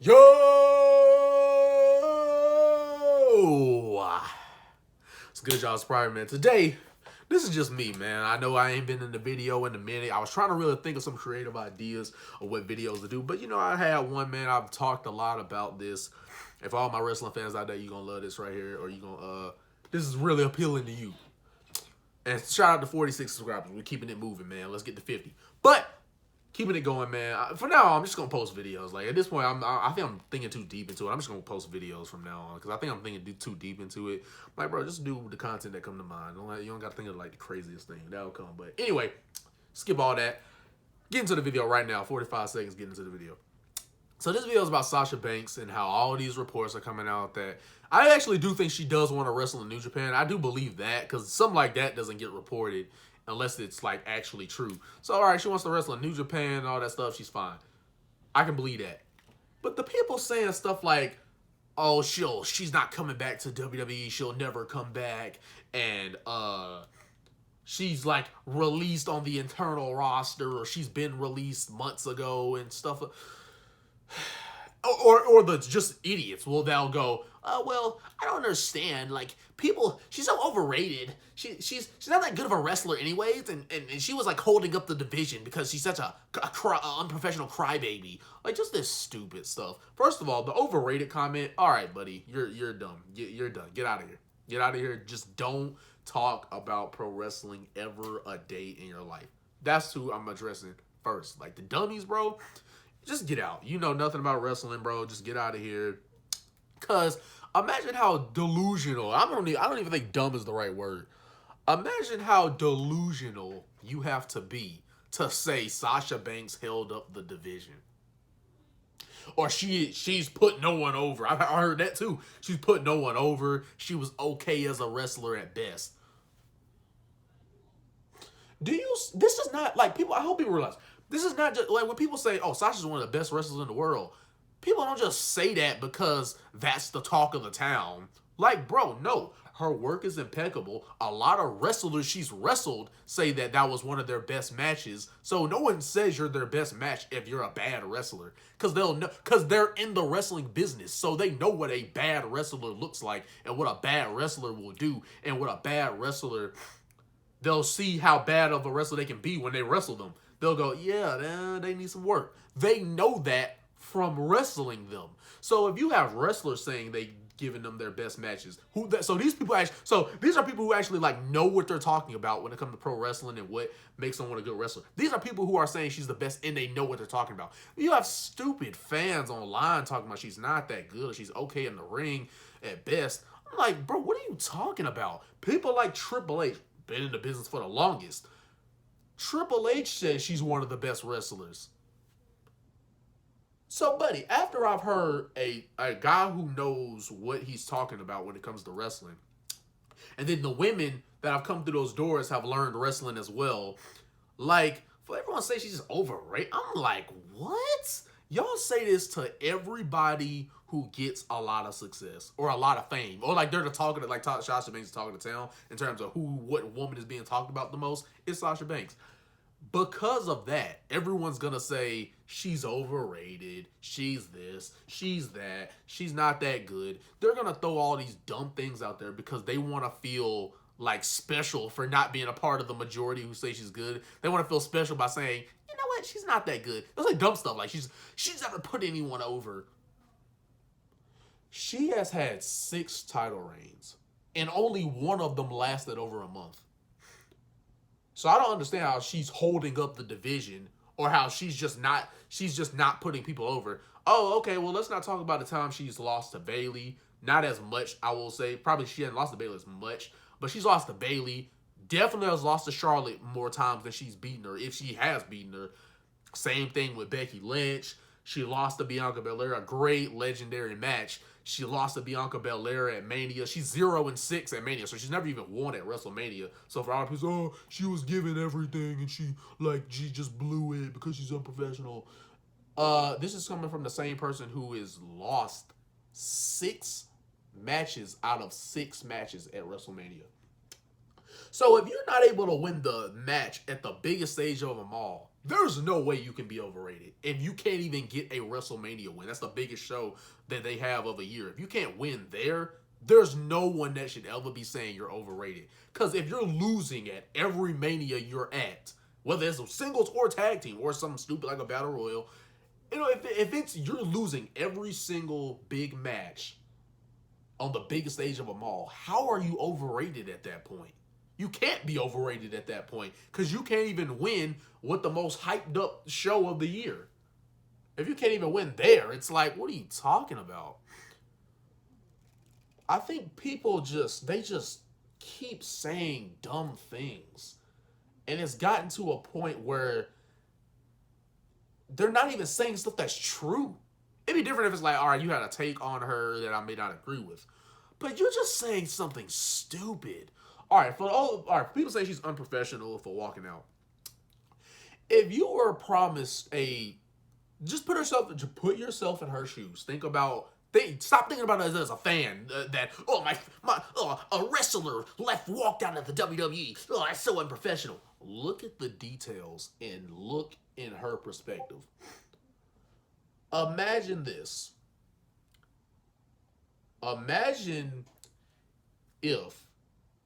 Yo! It's good, y'all. It's Pryor, man. Today, this is just me, man. I know I ain't been in the video in a minute. I was trying to really think of some creative ideas of what videos to do. But, I had one, man. I've talked a lot about this. If all my wrestling fans out there, you're going to love this right here. Or you're going to, this is really appealing to you. And shout out to 46 subscribers. We're keeping it moving, man. Let's get to 50. But keeping it going, man. For now, I'm just gonna post videos. Like at this point, I think I'm thinking too deep into it. I'm just gonna post videos from now on because I think I'm thinking too deep into it. Like, bro, just do the content that come to mind. You don't gotta think of like the craziest thing that'll come. But anyway, skip all that. Get into the video right now. 45 seconds. Get into the video. So this video is about Sasha Banks and how all these reports are coming out that I actually do think she does want to wrestle in New Japan. I do believe that because something like that doesn't get reported unless it's like actually true. So all right, she wants to wrestle in New Japan and all that stuff. She's fine. I can believe that. But the people saying stuff like, "Oh, she's not coming back to WWE. She'll never come back," and she's like released on the internal roster, or she's been released months ago and stuff. Or the just idiots. Well, they'll go, "Oh, well, I don't understand. Like, people, she's so overrated. She's not that good of a wrestler anyways, and she was like holding up the division because she's such a unprofessional crybaby." Like, just this stupid stuff. First of all, the overrated comment. All right, buddy, you're dumb. You're done. Get out of here. Get out of here. Just don't talk about pro wrestling ever a day in your life. That's who I'm addressing first. Like the dummies, bro. Just get out. You know nothing about wrestling, bro. Just get out of here. Cause imagine how delusional. I don't even think dumb is the right word. Imagine how delusional you have to be to say Sasha Banks held up the division. Or she's put no one over. I heard that too. She's put no one over. She was okay as a wrestler at best. This is not like people. I hope people realize this is not just like when people say, "Oh, Sasha's one of the best wrestlers in the world." People don't just say that because that's the talk of the town. Like, bro, no, her work is impeccable. A lot of wrestlers she's wrestled say that was one of their best matches. So no one says you're their best match if you're a bad wrestler, because they'll know, because they're in the wrestling business, so they know what a bad wrestler looks like and what a bad wrestler will do and what a bad wrestler. They'll see how bad of a wrestler they can be when they wrestle them. They'll go, yeah, they need some work. They know that from wrestling them. So if you have wrestlers saying they giving them their best matches, so these are people who actually like know what they're talking about when it comes to pro wrestling and what makes someone a good wrestler. These are people who are saying she's the best and they know what they're talking about. You have stupid fans online talking about she's not that good, or she's okay in the ring at best. I'm like, bro, what are you talking about? People like Triple H, been in the business for the longest. Triple H says she's one of the best wrestlers. So, buddy, after I've heard a guy who knows what he's talking about when it comes to wrestling, and then the women that have come through those doors have learned wrestling as well, like, for everyone to say she's just overrated, I'm like, what? Y'all say this to everybody who gets a lot of success or a lot of fame, or like they're the talking, like Sasha Banks is talking to town in terms of what woman is being talked about the most. It's Sasha Banks. Because of that, everyone's gonna say she's overrated, she's this, she's that, she's not that good. They're gonna throw all these dumb things out there because they want to feel like special for not being a part of the majority who say she's good. They want to feel special by saying, you know what, she's not that good. It's like dumb stuff like she's never put anyone over. She has had 6 title reigns, and only one of them lasted over a month. So I don't understand how she's holding up the division, or how she's just not putting people over. Oh, okay, well, let's not talk about the time she's lost to Bayley. Not as much, I will say. Probably she hasn't lost to Bayley as much, but she's lost to Bayley. Definitely has lost to Charlotte more times than she's beaten her, if she has beaten her. Same thing with Becky Lynch. She lost to Bianca Belair, a great legendary match. She lost to Bianca Belair at Mania. She's 0-6 at Mania, so she's never even won at WrestleMania. So for all the people, oh, she was giving everything and she just blew it because she's unprofessional. This is coming from the same person who has lost 6 matches out of 6 matches at WrestleMania. So if you're not able to win the match at the biggest stage of them all, There's no way you can be overrated if you can't even get a WrestleMania win. That's the biggest show that they have of a year. If you can't win there, there's no one that should ever be saying you're overrated. Because if you're losing at every Mania you're at, whether it's a singles or tag team or something stupid like a battle royal, you know, if it's you're losing every single big match on the biggest stage of them all, how are you overrated at that point? You can't be overrated at that point because you can't even win with the most hyped up show of the year. If you can't even win there, it's like, what are you talking about? I think people they just keep saying dumb things. And it's gotten to a point where they're not even saying stuff that's true. It'd be different if it's like, all right, you had a take on her that I may not agree with. But you're just saying something stupid. All right, people say she's unprofessional for walking out. If you were promised just put yourself in her shoes. Stop thinking about it as a fan. A wrestler walked out of the WWE. Oh, that's so unprofessional. Look at the details and look in her perspective. Imagine this. Imagine if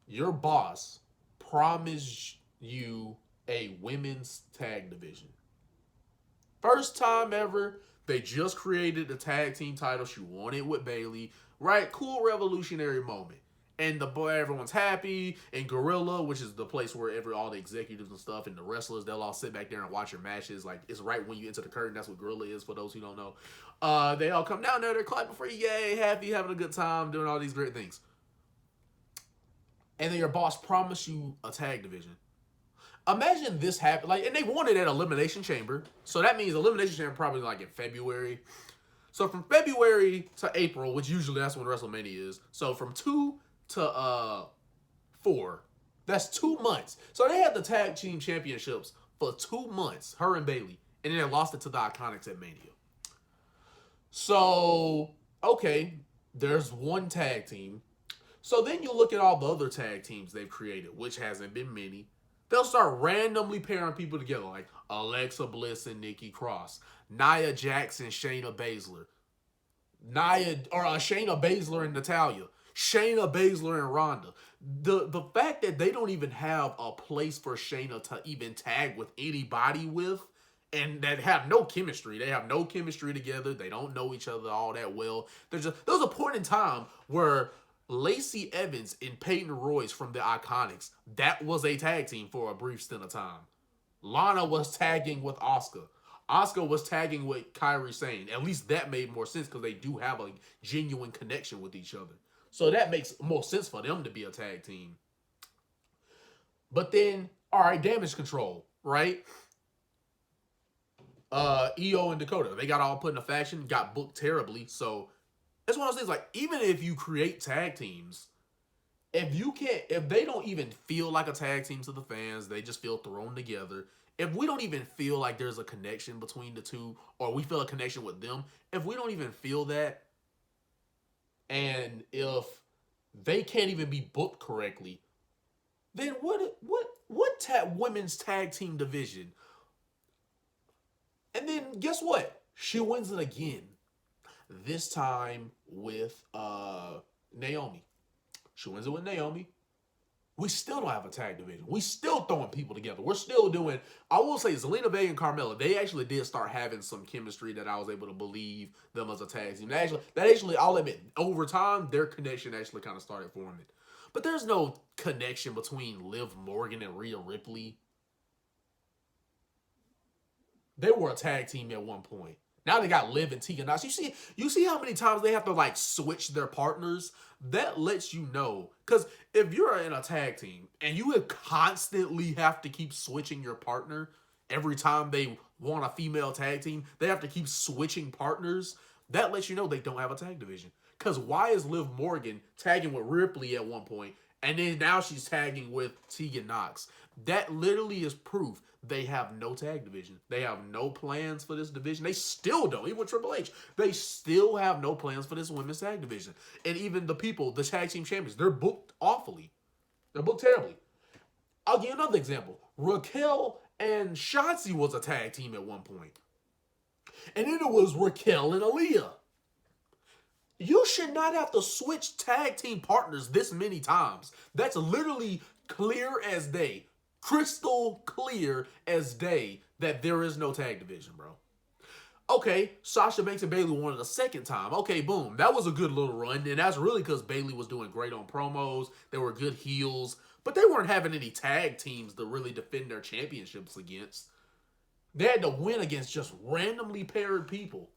your boss promised you a women's tag division. First time ever, they just created the tag team title. She won it with Bayley. Right? Cool revolutionary moment. And everyone's happy. And Gorilla, which is the place where all the executives and stuff and the wrestlers, they'll all sit back there and watch your matches. Like, it's right when you enter the curtain. That's what Gorilla is, for those who don't know. They all come down there. They're clapping for you. Yay, happy, having a good time, doing all these great things. And then your boss promised you a tag division. Imagine this happen, and they won it at Elimination Chamber. So that means Elimination Chamber probably in February. So from February to April, which usually that's when WrestleMania is. So from 2 to 4, that's 2 months. So they had the tag team championships for 2 months, her and Bayley, and then they lost it to the Iconics at Mania. So, okay, there's one tag team. So then you look at all the other tag teams they've created, which hasn't been many. They'll start randomly pairing people together, like Alexa Bliss and Nikki Cross, Nia Jax and Shayna Baszler, Shayna Baszler and Natalya, Shayna Baszler and Ronda. The fact that they don't even have a place for Shayna to even tag with anybody with, and that have no chemistry. They have no chemistry together. They don't know each other all that well. There was a point in time where Lacey Evans and Peyton Royce from the Iconics, that was a tag team for a brief stint of time. Lana was tagging with Asuka. Asuka was tagging with Kairi Sane. At least that made more sense because they do have a genuine connection with each other. So that makes more sense for them to be a tag team. But then, all right, Damage Control, right? EO and Dakota, they got all put in a faction, got booked terribly, so that's one of those things, like, even if you create tag teams, if they don't even feel like a tag team to the fans, they just feel thrown together. If we don't even feel like there's a connection between the two, or we feel a connection with them, if we don't even feel that, and if they can't even be booked correctly, then what women's tag team division? And then guess what? She wins it again. This time with Naomi. She wins it with Naomi. We still don't have a tag division. We still throwing people together. We're still doing, I will say, Zelina Vega and Carmella, they actually did start having some chemistry that I was able to believe them as a tag team. That actually, I'll admit, over time, their connection actually kind of started forming. But there's no connection between Liv Morgan and Rhea Ripley. They were a tag team at one point. Now they got Liv and Tegan Knox. You see how many times they have to switch their partners? That lets you know. Because if you're in a tag team and you would constantly have to keep switching your partner every time they want a female tag team, they have to keep switching partners. That lets you know they don't have a tag division. Because why is Liv Morgan tagging with Ripley at one point and then now she's tagging with Tegan Knox? That literally is proof they have no tag division. They have no plans for this division. They still don't. Even with Triple H, they still have no plans for this women's tag division. And even the tag team champions, they're booked awfully. They're booked terribly. I'll give you another example. Raquel and Shotzi was a tag team at one point. And then it was Raquel and Aaliyah. You should not have to switch tag team partners this many times. That's literally clear as day. Crystal clear as day that there is no tag division, bro. Okay, Sasha Banks and Bayley won it a second time. Okay, boom. That was a good little run. And that's really because Bayley was doing great on promos. They were good heels. But they weren't having any tag teams to really defend their championships against. They had to win against just randomly paired people.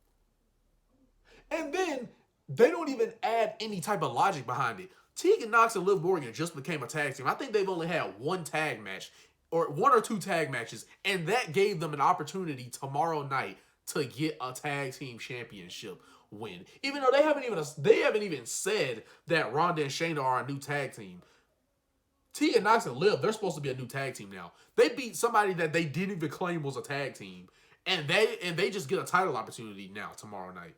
And then they don't even add any type of logic behind it. Tegan Nox and Liv Morgan just became a tag team. I think they've only had one tag match, or one or two tag matches, and that gave them an opportunity tomorrow night to get a tag team championship win. Even though they haven't even said that Ronda and Shayna are a new tag team. Tegan Nox and Liv, they're supposed to be a new tag team now. They beat somebody that they didn't even claim was a tag team, and they just get a title opportunity now tomorrow night.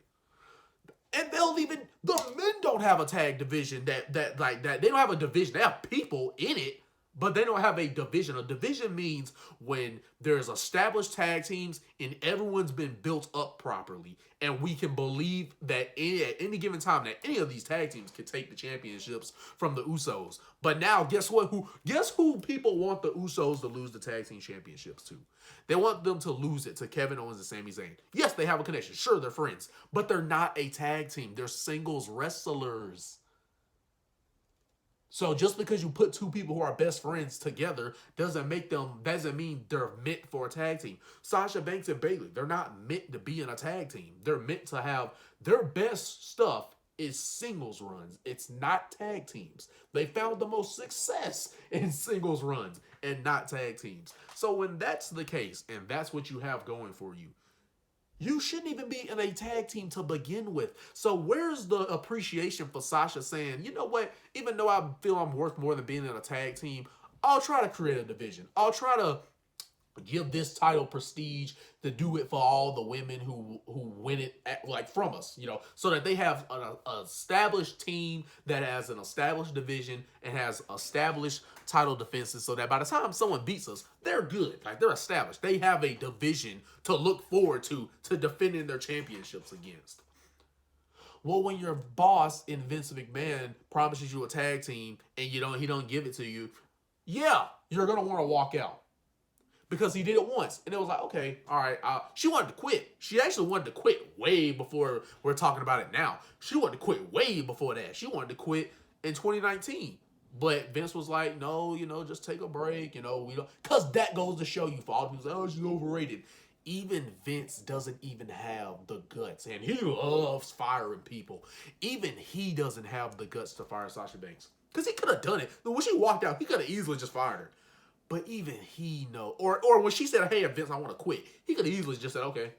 And the men don't have a tag division that they don't have a division. They have people in it, but they don't have a division. A division means when there's established tag teams and everyone's been built up properly, and we can believe that at any given time that any of these tag teams can take the championships from the Usos. But now, guess what? Guess who people want the Usos to lose the tag team championships to? They want them to lose it to Kevin Owens and Sami Zayn. Yes, they have a connection. Sure, they're friends, but they're not a tag team. They're singles wrestlers. So just because you put two people who are best friends together doesn't mean they're meant for a tag team. Sasha Banks and Bayley, they're not meant to be in a tag team. They're meant to have their best stuff is singles runs. It's not tag teams. They found the most success in singles runs and not tag teams. So when that's the case and that's what you have going for you, you shouldn't even be in a tag team to begin with. So where's the appreciation for Sasha saying, you know what, even though I feel I'm worth more than being in a tag team, I'll try to create a division. I'll try to give this title prestige to do it for all the women who win it from us, so that they have an established team that has an established division and has established title defenses, so that by the time someone beats us, they're good. They're established. They have a division to look forward to defending their championships against. Well, when your boss in Vince McMahon promises you a tag team and he don't give it to you, yeah, you're gonna want to walk out. Because he did it once. And it was like, okay, all right. She wanted to quit. She actually wanted to quit way before we're talking about it now. She wanted to quit way before that. She wanted to quit in 2019. But Vince was like, no, just take a break. We don't. Because that goes to show you, for all the people say, oh, she's overrated. Even Vince doesn't even have the guts. And he loves firing people. Even he doesn't have the guts to fire Sasha Banks. Because he could have done it. When she walked out, he could have easily just fired her. But even he knows, or when she said, hey, Vince, I want to quit, he could have easily just said, okay.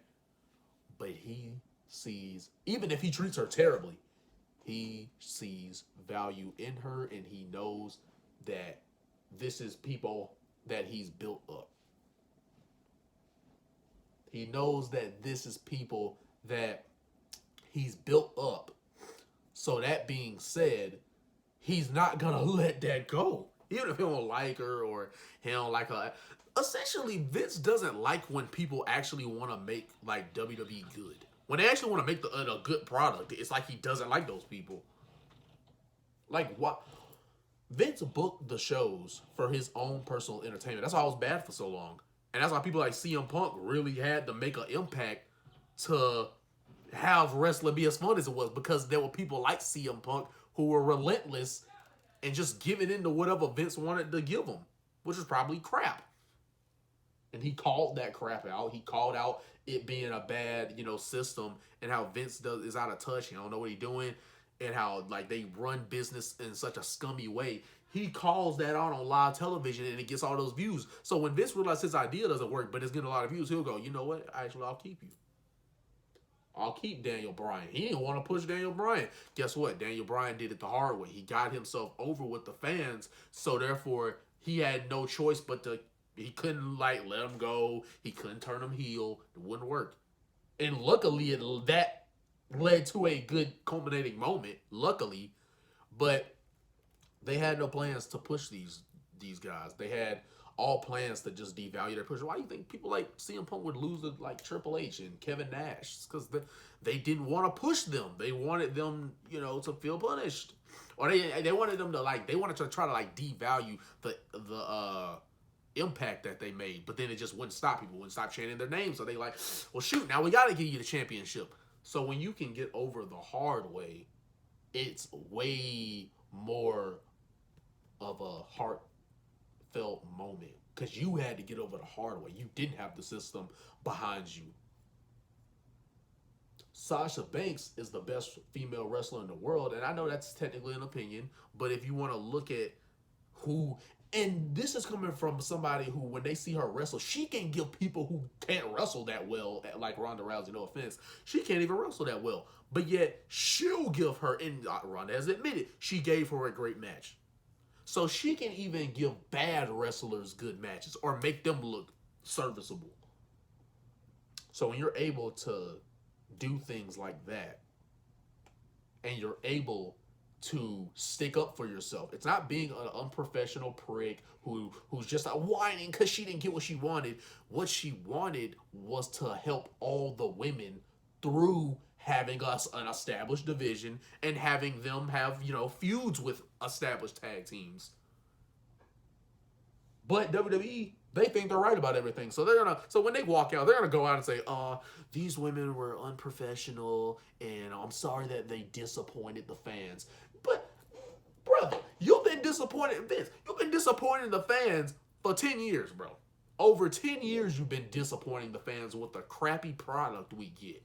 But he sees, even if he treats her terribly, he sees value in her, and he knows that this is people that he's built up. He knows that this is people that he's built up. So that being said, he's not going to let that go. Even if he don't like her or he don't like her. Essentially, Vince doesn't like when people actually want to make WWE good. When they actually want to make a good product, it's like he doesn't like those people. What? Vince booked the shows for his own personal entertainment. That's why I was bad for so long. And that's why people like CM Punk really had to make an impact to have wrestling be as fun as it was. Because there were people like CM Punk who were relentless and just giving in to whatever Vince wanted to give him, which was probably crap. And he called that crap out. He called out it being a bad, system, and how Vince is out of touch. He don't know what he's doing, and how they run business in such a scummy way. He calls that out on live television, and it gets all those views. So when Vince realizes his idea doesn't work, but it's getting a lot of views, he'll go, you know what? Actually, I'll keep you. I'll keep Daniel Bryan. He didn't want to push Daniel Bryan. Guess what? Daniel Bryan did it the hard way. He got himself over with the fans, so therefore he had no choice but he couldn't let him go. He couldn't turn him heel. It wouldn't work. And luckily that led to a good culminating moment, luckily, but they had no plans to push these guys. They had all plans to just devalue their push. Why do you think people like CM Punk would lose to like Triple H and Kevin Nash? It's because they didn't want to push them. They wanted them, you know, to feel punished, or they wanted them to like, they wanted to try to like devalue the impact that they made. But then it just wouldn't stop. People wouldn't stop chanting their names. So they like, well, shoot, now we got to give you the championship. So when you can get over the hard way, it's way more of a heartfelt moment because you had to get over the hard way. You didn't have the system behind you. Sasha Banks is the best female wrestler in the world, and I know that's technically an opinion, but if you want to look at who, and this is coming from somebody who, when they see her wrestle, she can give people who can't wrestle that well, like Ronda Rousey, no offense, she can't even wrestle that well, but yet she'll give her, and Ronda has admitted, she gave her a great match. So she can even give bad wrestlers good matches or make them look serviceable. So when you're able to do things like that, and you're able to stick up for yourself, it's not being an unprofessional prick who's just whining because she didn't get what she wanted. What she wanted was to help all the women through having us an established division and having them have, you know, feuds with established tag teams. But WWE, they think they're right about everything. So so when they walk out, they're gonna go out and say, these women were unprofessional and I'm sorry that they disappointed the fans. But brother, you've been disappointed, Vince. You've been disappointing the fans for 10 years, bro. Over 10 years you've been disappointing the fans with the crappy product we get.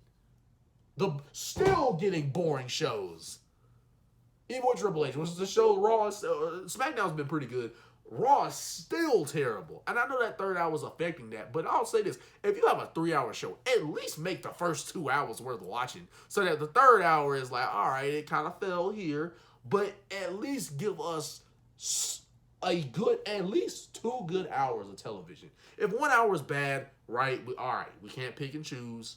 Still getting boring shows. Even with Triple H, which is the show Raw, SmackDown's been pretty good. Raw is still terrible. And I know that third hour is affecting that, but I'll say this. If you have a 3-hour show, at least make the first 2 hours worth watching so that the third hour is like, all right, it kind of fell here, but at least give us at least 2 good hours of television. If 1 hour is bad, right, all right, we can't pick and choose,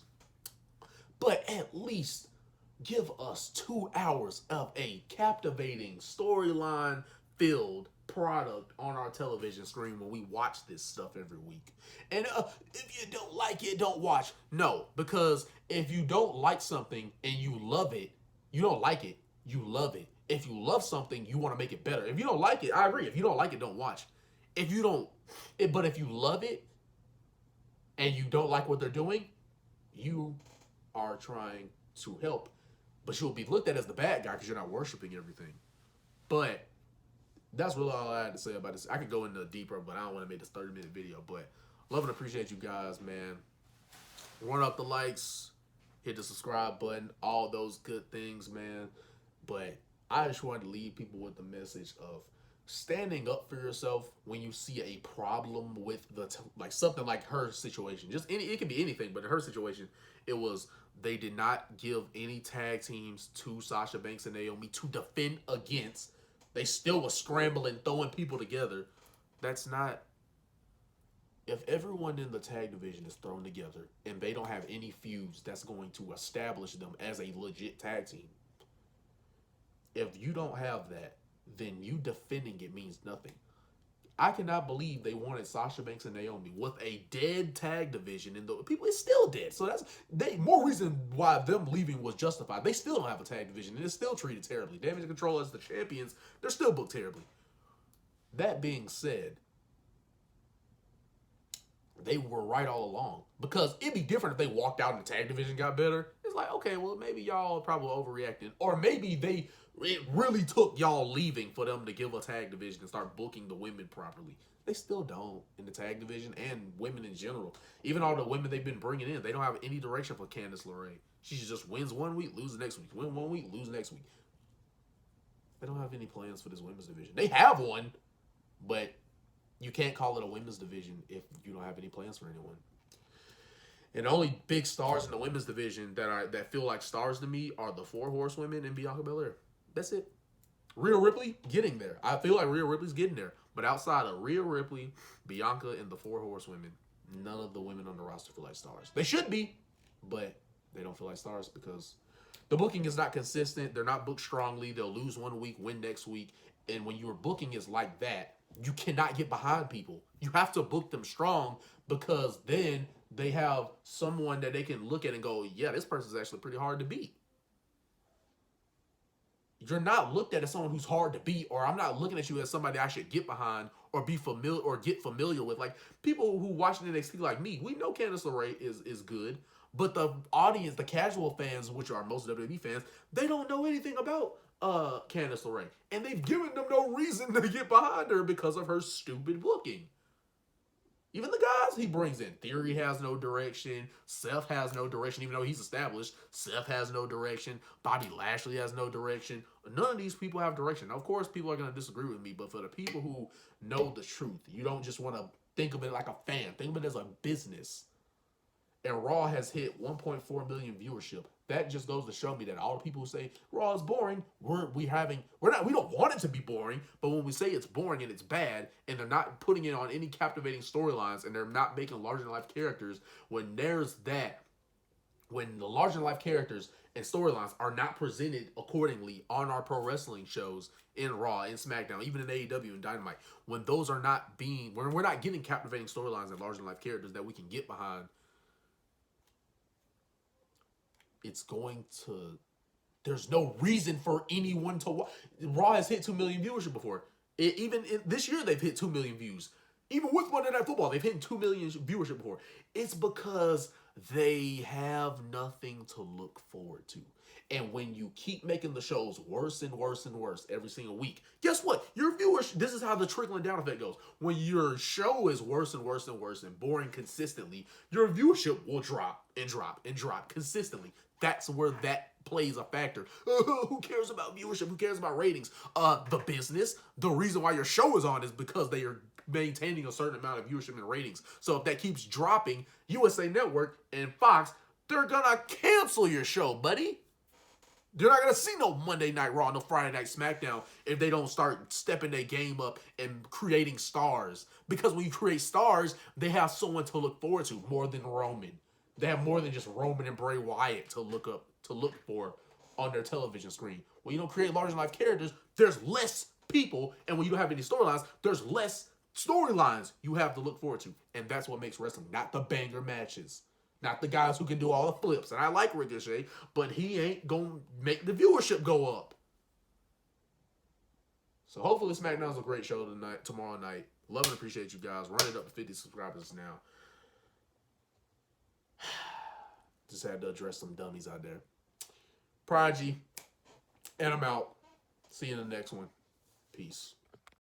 but at least give us 2 hours of a captivating storyline filled product on our television screen when we watch this stuff every week. And if you don't like it, don't watch. No, because if you don't like something and you love it, you don't like it, you love it. If you love something, you want to make it better. If you don't like it, I agree. If you don't like it, don't watch. But if you love it and you don't like what they're doing, you are trying to help, but you'll be looked at as the bad guy because you're not worshiping everything. But that's really all I had to say about this. I could go into deeper, but I don't want to make this 30-minute video. But love and appreciate you guys, man. Run up the likes, hit the subscribe button, all those good things, man. But I just wanted to leave people with the message of standing up for yourself when you see a problem with like something like her situation. It can be anything, but in her situation, it was they did not give any tag teams to Sasha Banks and Naomi to defend against. They still were scrambling, throwing people together. That's not... If everyone in the tag division is thrown together and they don't have any feuds that's going to establish them as a legit tag team, if you don't have that, then you defending it means nothing. I cannot believe they wanted Sasha Banks and Naomi with a dead tag division, and the people is still dead. So that's more reason why them leaving was justified. They still don't have a tag division, and it's still treated terribly. Damage Control as the champions, they're still booked terribly. That being said, they were right all along, because it'd be different if they walked out and the tag division got better. It's like, okay, well, maybe y'all probably overreacting, or maybe it really took y'all leaving for them to give a tag division and start booking the women properly. They still don't in the tag division and women in general. Even all the women they've been bringing in, they don't have any direction for Candice LeRae. She just wins one week, loses next week. Win one week, lose next week. They don't have any plans for this women's division. They have one, but you can't call it a women's division if you don't have any plans for anyone. And the only big stars in the women's division that feel like stars to me are the 4 Horsewomen and Bianca Belair. That's it. Rhea Ripley, getting there. I feel like Rhea Ripley's getting there. But outside of Rhea Ripley, Bianca, and the 4 Horsewomen, none of the women on the roster feel like stars. They should be, but they don't feel like stars because the booking is not consistent. They're not booked strongly. They'll lose one week, win next week. And when your booking is like that, You cannot get behind people. You have to book them strong, because then they have someone that they can look at and go, yeah, this person's actually pretty hard to beat. You're not looked at as someone who's hard to beat, or I'm not looking at you as somebody I should get behind or be familiar or get familiar with. Like, people who watch NXT like me, we know Candice LeRae is good, but the audience, the casual fans, which are most WWE fans, they don't know anything about Candice LeRae, and they've given them no reason to get behind her because of her stupid booking. Even the guys he brings in, Theory has no direction. Seth has no direction, even though he's established. Seth has no direction. Bobby Lashley has no direction. None of these people have direction. Now, of course, people are going to disagree with me, but for the people who know the truth, you don't just want to think of it like a fan. Think of it as a business. And Raw has hit 1.4 million viewership. That just goes to show me that all the people who say Raw is boring, we don't want it to be boring, but when we say it's boring and it's bad, and they're not putting it on any captivating storylines, and they're not making larger than life characters, when the larger than life characters and storylines are not presented accordingly on our pro wrestling shows in Raw, in SmackDown, even in AEW and Dynamite, when we're not getting captivating storylines and larger than life characters that we can get behind, there's no reason for anyone to watch. Raw has hit 2 million viewership before. Even this year, they've hit 2 million views. Even with Monday Night Football, they've hit 2 million viewership before. It's because they have nothing to look forward to. And when you keep making the shows worse and worse and worse every single week, guess what? Your viewers, this is how the trickling down effect goes. When your show is worse and worse and worse and boring consistently, your viewership will drop and drop and drop consistently. That's where that plays a factor. Who cares about viewership? Who cares about ratings? The business. The reason why your show is on is because they are maintaining a certain amount of viewership and ratings. So if that keeps dropping, USA Network and Fox, they're gonna cancel your show, buddy. You're not going to see no Monday Night Raw, no Friday Night SmackDown if they don't start stepping their game up and creating stars. Because when you create stars, they have someone to look forward to more than Roman. They have more than just Roman and Bray Wyatt to look for on their television screen. When you don't create larger than life characters, there's less people, and when you don't have any storylines, there's less storylines you have to look forward to. And that's what makes wrestling, not the banger matches. Not the guys who can do all the flips. And I like Ricochet, but he ain't going to make the viewership go up. So hopefully SmackDown's a great show tomorrow night. Love and appreciate you guys. Run it up to 50 subscribers now. Just had to address some dummies out there. Prodigy. And I'm out. See you in the next one. Peace.